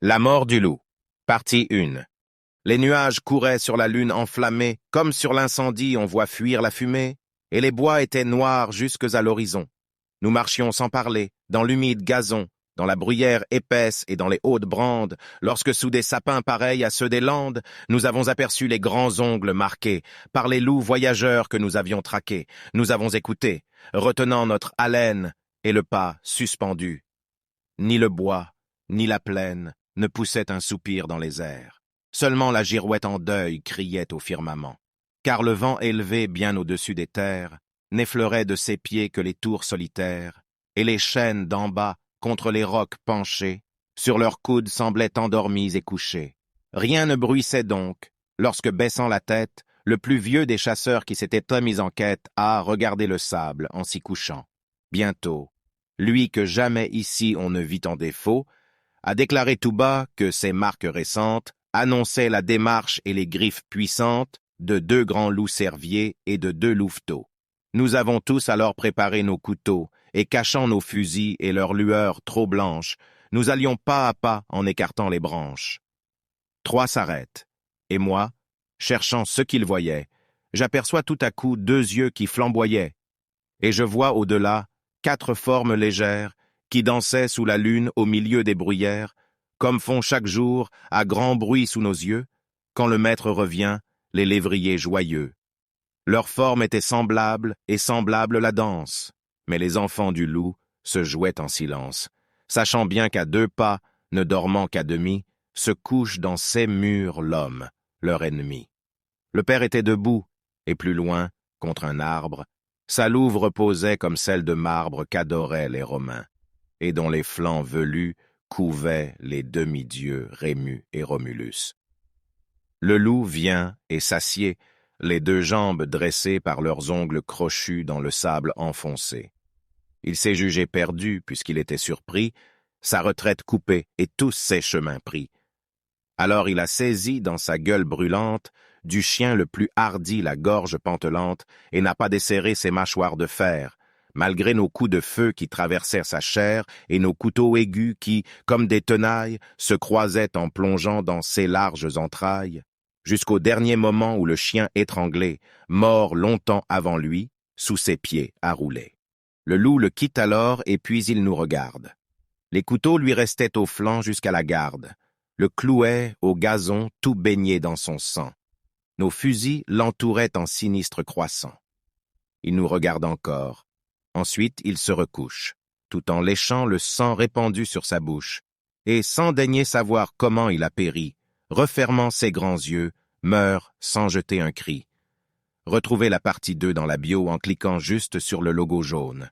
La mort du loup. Partie 1. Les nuages couraient sur la lune enflammée, comme sur l'incendie on voit fuir la fumée, et les bois étaient noirs jusques à l'horizon. Nous marchions sans parler, dans l'humide gazon, dans la bruyère épaisse et dans les hautes brandes, lorsque sous des sapins pareils à ceux des Landes, nous avons aperçu les grands ongles marqués par les loups voyageurs que nous avions traqués. Nous avons écouté, retenant notre haleine et le pas suspendu. Ni le bois, ni la plaine ne poussait un soupir dans les airs. Seulement la girouette en deuil criait au firmament, car le vent élevé bien au-dessus des terres n'effleurait de ses pieds que les tours solitaires, et les chênes d'en bas, contre les rocs penchés, sur leurs coudes semblaient endormis et couchés. Rien ne bruissait donc, lorsque, baissant la tête, le plus vieux des chasseurs qui s'était mis en quête a regardé le sable en s'y couchant. Bientôt, lui que jamais ici on ne vit en défaut, a déclaré tout bas que ces marques récentes annonçaient la démarche et les griffes puissantes de 2 grands loups cerviers et de 2 louveteaux. Nous avons tous alors préparé nos couteaux, et cachant nos fusils et leurs lueurs trop blanches, nous allions pas à pas en écartant les branches. 3 s'arrêtent, et moi, cherchant ce qu'ils voyaient, j'aperçois tout à coup 2 yeux qui flamboyaient, et je vois au-delà 4 formes légères qui dansaient sous la lune au milieu des bruyères, comme font chaque jour, à grand bruit sous nos yeux, quand le maître revient, les lévriers joyeux. Leur forme était semblable et semblable la danse, mais les enfants du loup se jouaient en silence, sachant bien qu'à 2 pas, ne dormant qu'à demi, se couche dans ces murs l'homme, leur ennemi. Le père était debout, et plus loin, contre un arbre, sa louve reposait comme celle de marbre qu'adoraient les Romains, et dont les flancs velus couvaient les demi-dieux Rémus et Romulus. Le loup vient et s'assied, les 2 jambes dressées par leurs ongles crochus dans le sable enfoncé. Il s'est jugé perdu puisqu'il était surpris, sa retraite coupée et tous ses chemins pris. Alors il a saisi dans sa gueule brûlante du chien le plus hardi la gorge pantelante et n'a pas desserré ses mâchoires de fer, malgré nos coups de feu qui traversèrent sa chair et nos couteaux aigus qui, comme des tenailles, se croisaient en plongeant dans ses larges entrailles, jusqu'au dernier moment où le chien étranglé, mort longtemps avant lui, sous ses pieds à rouler. Le loup le quitte alors et puis il nous regarde. Les couteaux lui restaient au flanc jusqu'à la garde, le clouaient au gazon tout baigné dans son sang. Nos fusils l'entouraient en sinistre croissant. Il nous regarde encore. Ensuite, il se recouche, tout en léchant le sang répandu sur sa bouche, et sans daigner savoir comment il a péri, refermant ses grands yeux, meurt sans jeter un cri. Retrouvez la partie 2 dans la bio en cliquant juste sur le logo jaune.